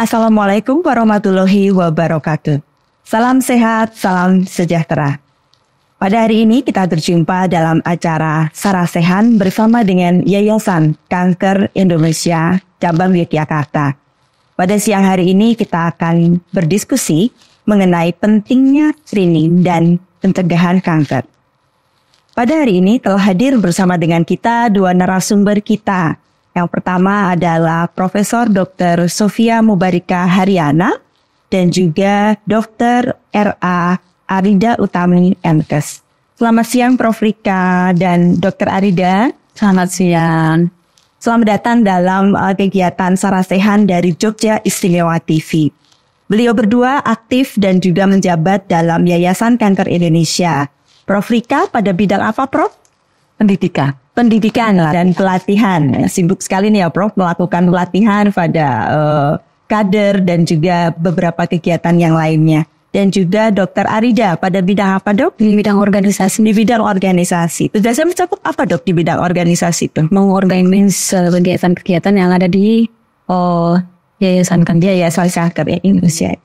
Assalamualaikum warahmatullahi wabarakatuh. Salam sehat, salam sejahtera. Pada hari ini kita berjumpa dalam acara Sarasehan bersama dengan Yayasan Kanker Indonesia Cabang Yogyakarta. Pada siang hari ini kita akan berdiskusi mengenai pentingnya screening dan pencegahan kanker. Pada hari ini telah hadir bersama dengan kita dua narasumber kita. Yang pertama adalah Profesor Dr. Sofia Mubarika Haryana dan juga Dr. R.A. Arida Utami MKes. Selamat siang Prof. Rika dan Dr. Arida. Selamat siang. Selamat datang dalam kegiatan Sarasehan dari Jogja Istimewa TV. Beliau berdua aktif dan juga menjabat dalam Yayasan Kanker Indonesia. Prof. Rika pada bidang apa, Prof? Pendidikan dan pelatihan. Sibuk sekali nih ya, Prof, melakukan pelatihan pada kader dan juga beberapa kegiatan yang lainnya. Dan juga Dr. Arida pada bidang apa, Dok? Di bidang organisasi. Di bidang organisasi. Tugasnya mencakup apa, Dok, di bidang organisasi itu? Mengorganisasi kegiatan-kegiatan yang ada di Yayasan Kanker Indonesia.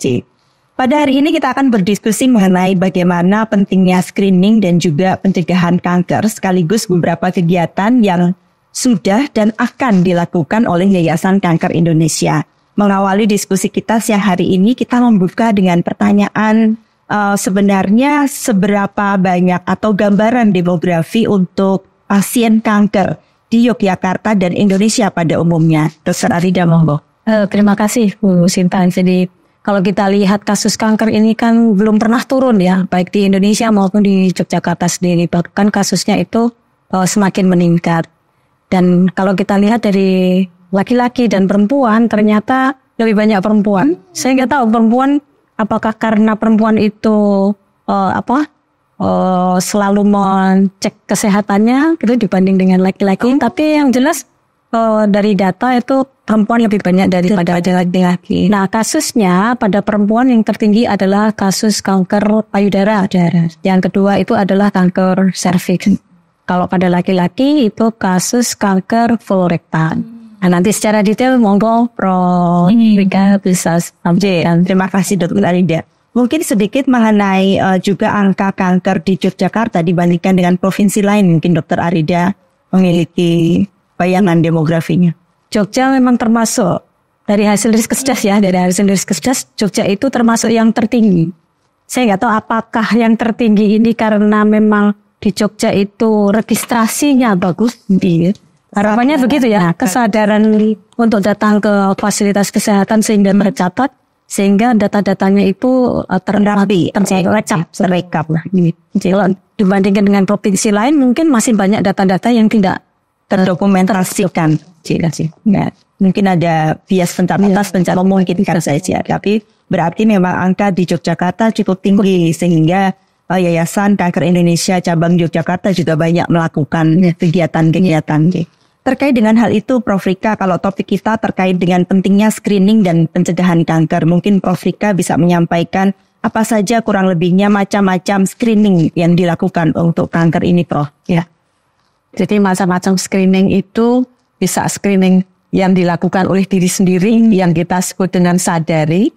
Pada hari ini kita akan berdiskusi mengenai bagaimana pentingnya screening dan juga pencegahan kanker sekaligus beberapa kegiatan yang sudah dan akan dilakukan oleh Yayasan Kanker Indonesia. Mengawali diskusi kita siang hari ini kita membuka dengan pertanyaan sebenarnya seberapa banyak atau gambaran demografi untuk pasien kanker di Yogyakarta dan Indonesia pada umumnya. Dr. Arida, monggo. Terima kasih Bu Sinta. Jadi kalau kita lihat kasus kanker ini kan belum pernah turun ya, baik di Indonesia maupun di Yogyakarta sendiri. Bahkan kasusnya itu semakin meningkat. Dan kalau kita lihat dari laki-laki dan perempuan, ternyata lebih banyak perempuan. Saya nggak tahu perempuan, apakah karena perempuan itu selalu mengecek kesehatannya gitu dibanding dengan laki-laki. Tapi yang jelas dari data itu perempuan lebih banyak daripada laki-laki. Nah, kasusnya pada perempuan yang tertinggi adalah kasus kanker payudara. Yang kedua itu adalah kanker serviks. Kalau pada laki-laki itu kasus kanker kolorektal. Nah, nanti secara detail monggo Prof. Rika bisa sampaikan. Terima kasih Dr. Arida. Mungkin sedikit mengenai juga angka kanker di Yogyakarta dibandingkan dengan provinsi lain. Mungkin Dr. Arida memiliki bayangan demografinya. Jogja memang termasuk dari hasil Riskesdas ya, Jogja itu termasuk yang tertinggi. Saya nggak tahu apakah yang tertinggi ini karena memang di Jogja itu registrasinya bagus. Harapannya begitu ya, kesadaran untuk datang ke fasilitas kesehatan sehingga tercatat, sehingga data-datanya itu terekap. Dibandingkan dengan provinsi lain mungkin masih banyak data-data yang tidak terdokumentasikan. Mungkin ada bias pencatatan memungkinkan saja, tapi berarti memang angka di Yogyakarta cukup tinggi sehingga Yayasan Kanker Indonesia Cabang Yogyakarta juga banyak melakukan kegiatan-kegiatan. Terkait dengan hal itu, Prof. Rika, kalau topik kita terkait dengan pentingnya screening dan pencegahan kanker, mungkin Prof. Rika bisa menyampaikan apa saja kurang lebihnya macam-macam screening yang dilakukan untuk kanker ini, Prof. Ya. Jadi macam-macam screening itu bisa screening yang dilakukan oleh diri sendiri yang kita sebut dengan sadari,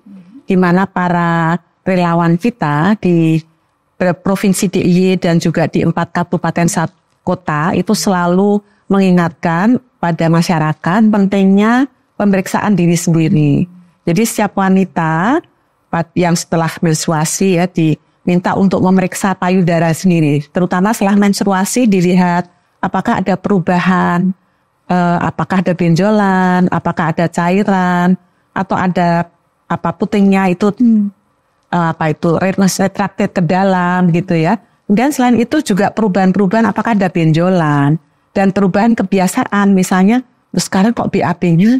di mana para relawan kita di Provinsi DIY dan juga di 4 kabupaten kota itu selalu mengingatkan pada masyarakat pentingnya pemeriksaan diri sendiri. Jadi setiap wanita yang setelah menstruasi ya diminta untuk memeriksa payudara sendiri, terutama setelah menstruasi dilihat apakah ada perubahan, apakah ada benjolan, apakah ada cairan, atau ada putingnya itu retracted ke dalam gitu ya. Dan selain itu juga perubahan-perubahan apakah ada benjolan dan perubahan kebiasaan, misalnya sekarang kok BAB-nya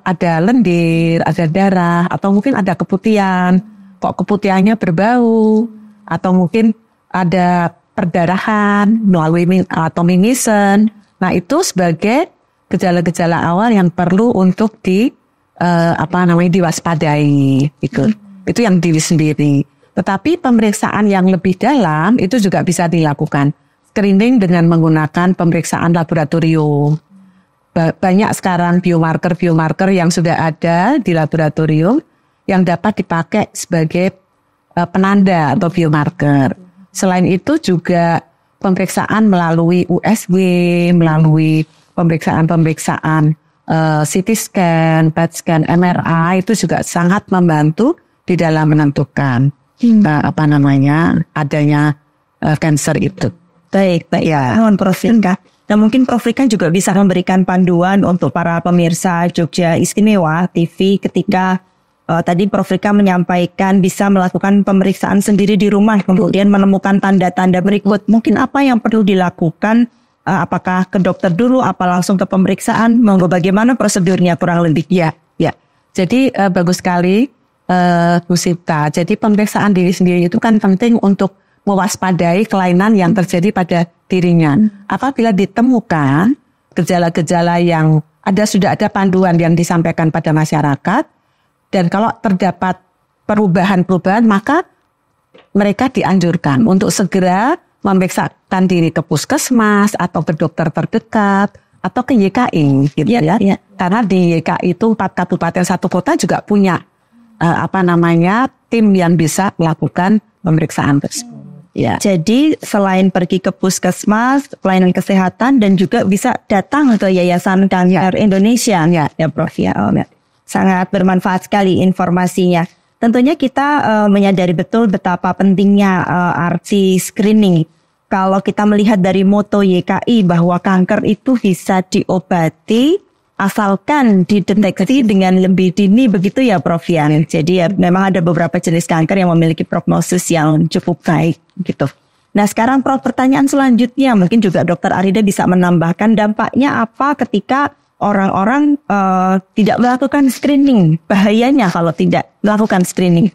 ada lendir, ada darah, atau mungkin ada keputihan, kok keputihannya berbau, atau mungkin ada perdarahan melalui atau mimisen. Nah, itu sebagai gejala-gejala awal yang perlu untuk diwaspadai gitu. Itu yang diri sendiri. Tetapi pemeriksaan yang lebih dalam itu juga bisa dilakukan. Screening dengan menggunakan pemeriksaan laboratorium. banyak sekarang biomarker yang sudah ada di laboratorium yang dapat dipakai sebagai penanda atau biomarker. Selain itu juga pemeriksaan melalui USG, melalui pemeriksaan CT scan, PET scan, MRI itu juga sangat membantu di dalam menentukan adanya kanker itu. Baik ya. Prof Rika. Dan mungkin Prof Rika juga bisa memberikan panduan untuk para pemirsa Jogja Istimewa TV ketika tadi Prof Rika menyampaikan bisa melakukan pemeriksaan sendiri di rumah, kemudian menemukan tanda-tanda berikut. Mungkin apa yang perlu dilakukan? Apakah ke dokter dulu, apa langsung ke pemeriksaan? Monggo, bagaimana prosedurnya kurang lebih? Ya. Jadi bagus sekali Bu Sipta. Jadi pemeriksaan diri sendiri itu kan penting untuk mewaspadai kelainan yang terjadi pada dirinya. Apabila ditemukan gejala-gejala yang sudah ada panduan yang disampaikan pada masyarakat, dan kalau terdapat perubahan-perubahan, maka mereka dianjurkan untuk segera memeriksakan diri ke puskesmas atau ke dokter terdekat atau ke YKI gitu ya. Karena di YKI itu 4 kabupaten 1 kota juga punya tim yang bisa melakukan pemeriksaan tersebut. Ya. Jadi selain pergi ke puskesmas, pelayanan kesehatan, dan juga bisa datang ke Yayasan Kanker Indonesia ya Prof ya. Sangat bermanfaat sekali informasinya. Tentunya kita menyadari betul betapa pentingnya arti screening. Kalau kita melihat dari moto YKI bahwa kanker itu bisa diobati asalkan dideteksi dengan lebih dini, begitu ya Prof ya. Jadi memang ada beberapa jenis kanker yang memiliki prognosis yang cukup baik gitu. Nah sekarang Prof, pertanyaan selanjutnya mungkin juga Dr. Arida bisa menambahkan dampaknya apa ketika orang-orang tidak melakukan screening, bahayanya kalau tidak melakukan screening.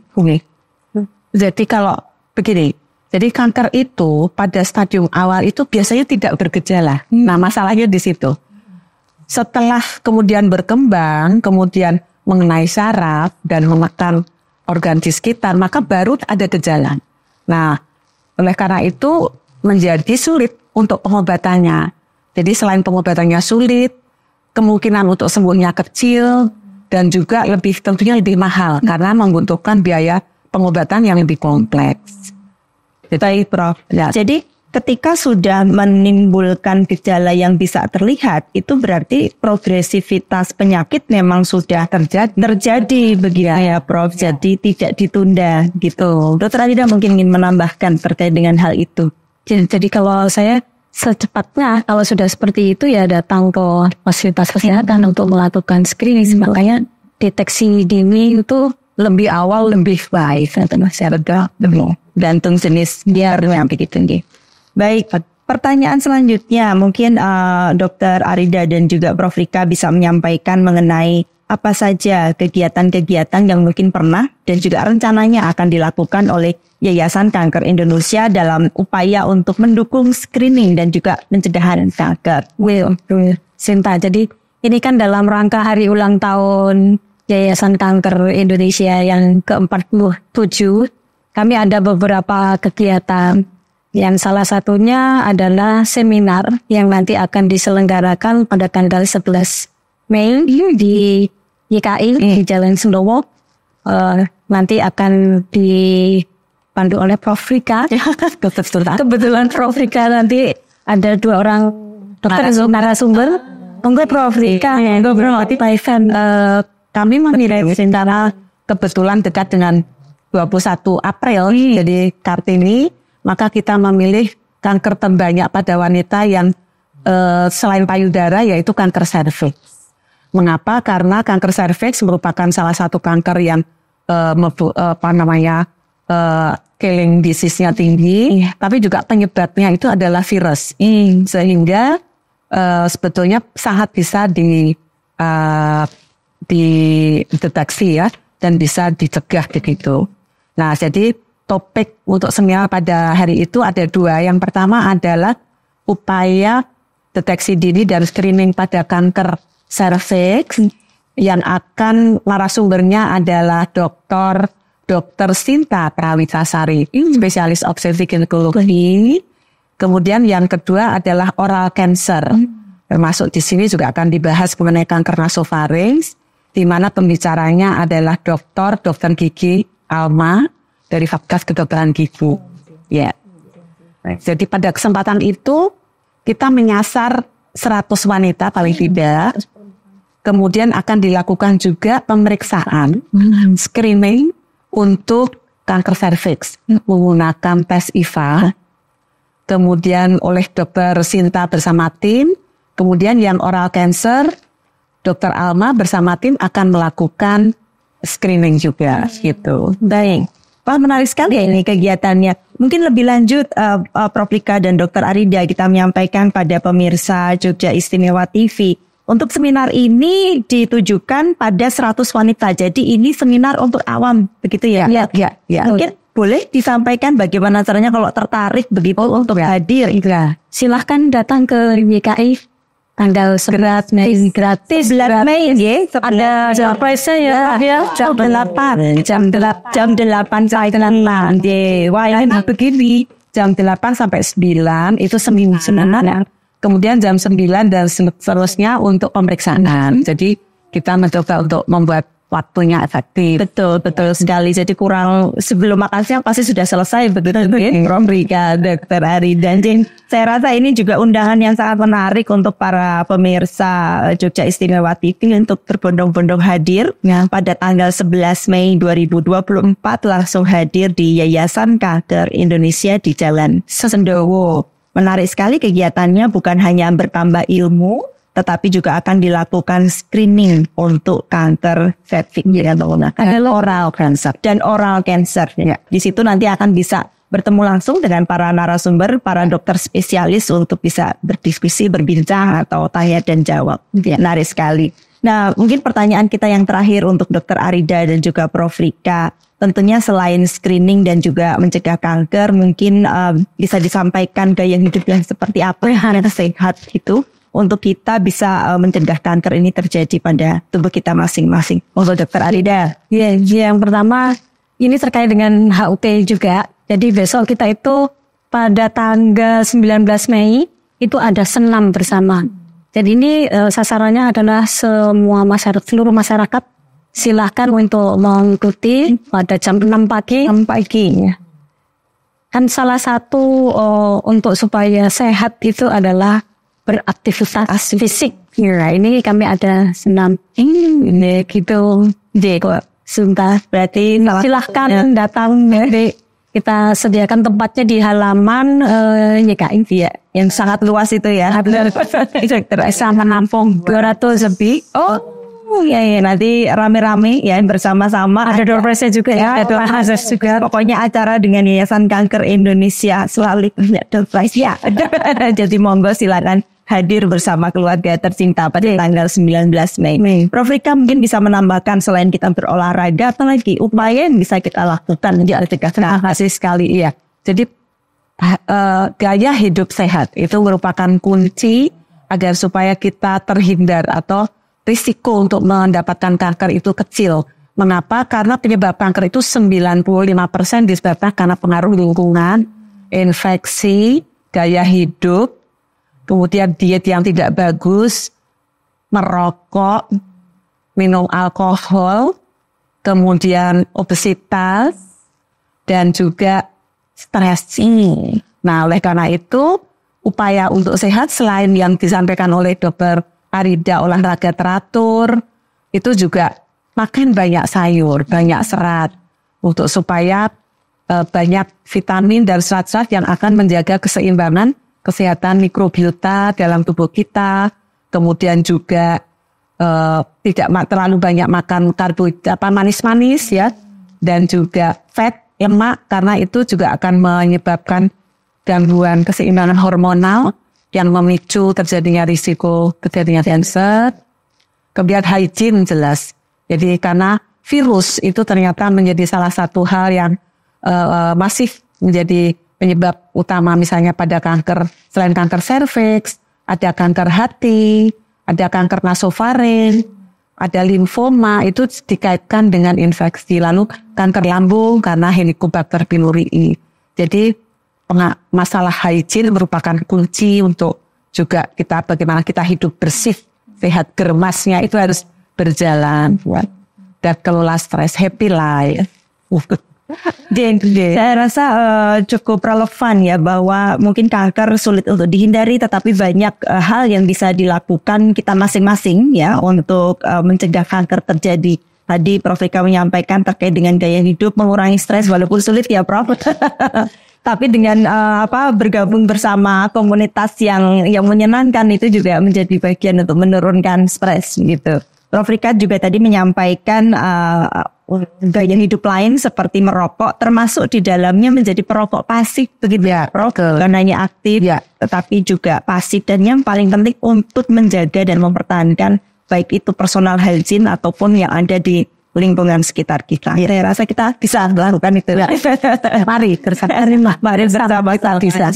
Jadi kalau begini, jadi kanker itu pada stadium awal itu biasanya tidak bergejala. Nah masalahnya di situ. Setelah kemudian berkembang, kemudian mengenai saraf dan menekan organ di sekitar, maka baru ada gejala. Nah oleh karena itu menjadi sulit untuk pengobatannya. Jadi selain pengobatannya sulit, kemungkinan untuk sembuhnya kecil dan juga tentunya lebih mahal karena membutuhkan biaya pengobatan yang lebih kompleks. Baik Prof. Ya. Jadi ketika sudah menimbulkan gejala yang bisa terlihat, itu berarti progresivitas penyakit memang sudah terjadi begitu ya Prof. Jadi tidak ditunda gitu. Dr. Arida mungkin ingin menambahkan terkait dengan hal itu. Jadi kalau saya secepatnya kalau sudah seperti itu ya datang ke fasilitas kesehatan untuk melakukan screening. Makanya deteksi dini itu lebih awal lebih baik. Gantung jenis biar yang tinggi. Baik, pertanyaan selanjutnya mungkin Dr. Arida dan juga Prof Rika bisa menyampaikan mengenai apa saja kegiatan-kegiatan yang mungkin pernah dan juga rencananya akan dilakukan oleh Yayasan Kanker Indonesia dalam upaya untuk mendukung screening dan juga pencegahan kanker. Sinta, jadi ini kan dalam rangka hari ulang tahun Yayasan Kanker Indonesia yang ke-47, kami ada beberapa kegiatan. Yang salah satunya adalah seminar yang nanti akan diselenggarakan pada tanggal 11 Mei di YKI di Jalan Sendowo. Nanti akan dipandu oleh Prof Rika. Kebetulan Prof Rika nanti ada 2 orang dokter narasumber. Monggo Prof Rika ngobrol by fan. Kami memilih secara kebetulan dekat dengan 21 April, jadi Kartini, maka kita memilih kanker terbanyak pada wanita yang selain payudara yaitu kanker serviks. Mengapa? Karena kanker serviks merupakan salah satu kanker yang killing disease-nya tinggi, tapi juga penyebabnya itu adalah virus. Sehingga sebetulnya sangat bisa dideteksi ya dan bisa dicegah begitu. Nah, jadi topik untuk seminar pada hari itu ada 2. Yang pertama adalah upaya deteksi dini dan screening pada kanker serviks yang akan narasumbernya adalah Dr. Sinta Prawitasari, spesialis obstetrik ginekologi. Kemudian yang kedua adalah oral cancer. Termasuk di sini juga akan dibahas mengenai kanker nasofaring, di mana pembicaranya adalah dokter gigi Alma dari Fakultas Kedokteran Gigi. Ya. Jadi pada kesempatan itu kita menyasar 100 wanita paling tidak. Kemudian akan dilakukan juga pemeriksaan screening untuk kanker serviks menggunakan tes IVA. Kemudian oleh Dr. Sinta bersama tim. Kemudian yang oral cancer, Dr. Alma bersama tim akan melakukan screening juga gitu. Baik. Wah, menarik sekali ya ini kegiatannya. Mungkin lebih lanjut Prof. Rika dan Dr. Arida kita menyampaikan pada pemirsa Jogja Istimewa TV. Untuk seminar ini ditujukan pada 100 wanita. Jadi ini seminar untuk awam, begitu ya? Ya. Mungkin boleh disampaikan bagaimana caranya kalau tertarik begitu untuk hadir. Ya. Silahkan datang ke YKI tanggal 11 Mei gratis. 11 Mei ya. Ada surprise-nya ya. Jam 8 sampai 8. Wah, ini begini. Jam 8 sampai 9 itu seminar. Kemudian jam 9 dan seterusnya untuk pemeriksaan. Jadi kita mencoba untuk membuat waktunya efektif. Betul sekali. Jadi kurang sebelum makan siang pasti sudah selesai, betul ya, Prof. Rika, Dr. Arida. Dan saya rasa ini juga undangan yang sangat menarik untuk para pemirsa Jogja Istimewa TV untuk berbondong-bondong hadir pada tanggal 11 Mei 2024 langsung hadir di Yayasan Kanker Indonesia di Jalan Sendowo. Menarik sekali kegiatannya, bukan hanya bertambah ilmu, tetapi juga akan dilakukan screening untuk kanker serviks dengan menggunakan oral cancer dan oral cancer. Ya. Di situ nanti akan bisa bertemu langsung dengan para narasumber, para dokter spesialis untuk bisa berdiskusi, berbincang atau tanya dan jawab. Ya. Menarik sekali. Nah, mungkin pertanyaan kita yang terakhir untuk Dr. Arida dan juga Prof. Rika. Tentunya selain screening dan juga mencegah kanker, mungkin bisa disampaikan gaya hidup yang seperti apa yang harus sehat itu untuk kita bisa mencegah kanker ini terjadi pada tubuh kita masing-masing. Untuk Dr. Arida. Ya, yang pertama ini terkait dengan HUT juga. Jadi besok kita itu pada tanggal 19 Mei itu ada senam bersama. Jadi ini sasarannya adalah semua masyarakat, seluruh masyarakat. Silahkan untuk mengikuti pada jam 6 pagi. Kan salah satu untuk supaya sehat itu adalah beraktivitas fisik. Ya, ini kami ada senam. Ini gitu. Sumpah. Berarti silahkan datang. Jadi kita sediakan tempatnya di halaman YKI ya, yang sangat luas itu ya. Bisa menampung 200 lebih. Oh iya, nanti rame-rame ya bersama-sama. Ada door prize juga ya. Ada door prize juga. Pokoknya acara dengan Yayasan Kanker Indonesia selalu punya door prize ya. Jadi monggo silakan hadir bersama keluarga tercinta pada tanggal 19 Mei. Prof. Rika mungkin bisa menambahkan selain kita berolahraga, apa lagi upaya yang bisa kita lakukan di mencegah kanker? Terima kasih sekali. Iya. Jadi gaya hidup sehat itu merupakan kunci agar supaya kita terhindar atau risiko untuk mendapatkan kanker itu kecil. Mengapa? Karena penyebab kanker itu 95% disebabkan karena pengaruh lingkungan, infeksi, gaya hidup, kemudian diet yang tidak bagus, merokok, minum alkohol, kemudian obesitas, dan juga stres. Nah, oleh karena itu, upaya untuk sehat selain yang disampaikan oleh Dr. Arida, olahraga teratur, itu juga makan banyak sayur, banyak serat, untuk supaya banyak vitamin dan serat-serat yang akan menjaga keseimbangan kesehatan mikrobiota dalam tubuh kita. Kemudian juga tidak terlalu banyak makan karbohidrat manis-manis ya, dan juga fat, lemak, karena itu juga akan menyebabkan gangguan keseimbangan hormonal yang memicu terjadinya risiko terjadinya kanker. Kemudian hygiene jelas. Jadi karena virus itu ternyata menjadi salah satu hal yang masif menjadi penyebab utama misalnya pada kanker, selain kanker serviks, ada kanker hati, ada kanker nasofaring, ada limfoma, itu dikaitkan dengan infeksi. Lalu kanker lambung karena Helicobacter pylori. Jadi masalah hygiene merupakan kunci untuk juga kita bagaimana kita hidup bersih, sehat, germasnya itu harus berjalan buat dan kelola stres, happy life. Saya rasa cukup relevan ya bahwa mungkin kanker sulit untuk dihindari, tetapi banyak hal yang bisa dilakukan kita masing-masing ya untuk mencegah kanker terjadi. Tadi Prof Rika menyampaikan terkait dengan gaya hidup, mengurangi stres walaupun sulit ya Prof. Tapi dengan bergabung bersama komunitas yang menyenangkan itu juga menjadi bagian untuk menurunkan stres gitu. Prof Rika juga tadi menyampaikan gaya hidup lain seperti merokok, termasuk di dalamnya menjadi perokok pasif begitu ya Prof. Bukan hanya aktif, tetapi juga pasif, dan yang paling penting untuk menjaga dan mempertahankan baik itu personal hygiene ataupun yang ada di lingkungan sekitar kita. Saya rasa kita bisa melakukan itu. Mari bersama bisa.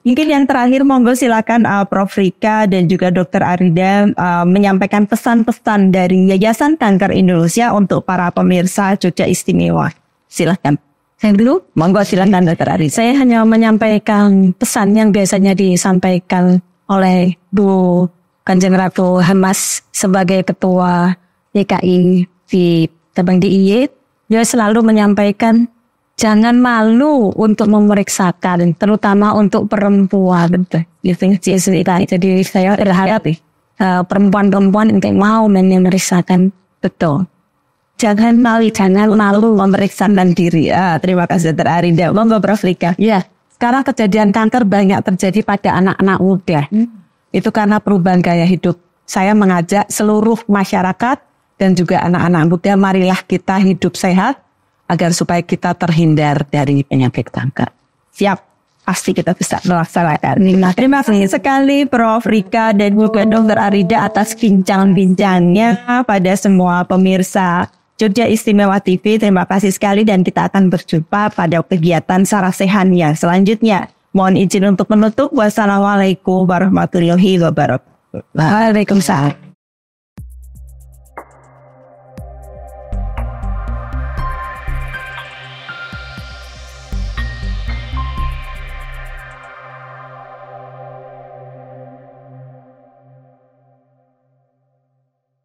Mungkin yang terakhir monggo silakan Prof Rika dan juga Dr. Arida menyampaikan pesan-pesan dari Yayasan Kanker Indonesia untuk para pemirsa Jogja Istimewa. Silakan. Saya dulu. Monggo silakan Dr. Arida. Saya hanya menyampaikan pesan yang biasanya disampaikan oleh Bu Kanjeng Ratu Hemas sebagai Ketua YKI di Tabang DIY. Dia selalu menyampaikan jangan malu untuk memeriksakan, terutama untuk perempuan. Jadi saya berharap perempuan-perempuan yang mau memeriksakan. Betul. Jangan malu memeriksakan diri. Terima kasih Dr. Arida. Monggo Prof Rika. Ya, sekarang kejadian kanker banyak terjadi pada anak-anak muda. Itu karena perubahan gaya hidup. Saya mengajak seluruh masyarakat dan juga anak-anak muda, marilah kita hidup sehat agar supaya kita terhindar dari penyakit kanker. Siap, pasti kita bisa melaksanakan. Terima kasih sekali Prof Rika dan juga Dr. Arida atas bincang-bincangnya pada semua pemirsa Jogja Istimewa TV. Terima kasih sekali dan kita akan berjumpa pada kegiatan Sarasehan yang selanjutnya. Mohon izin untuk menutup. Wassalamualaikum warahmatullahi wabarakatuh. Waalaikumsalam.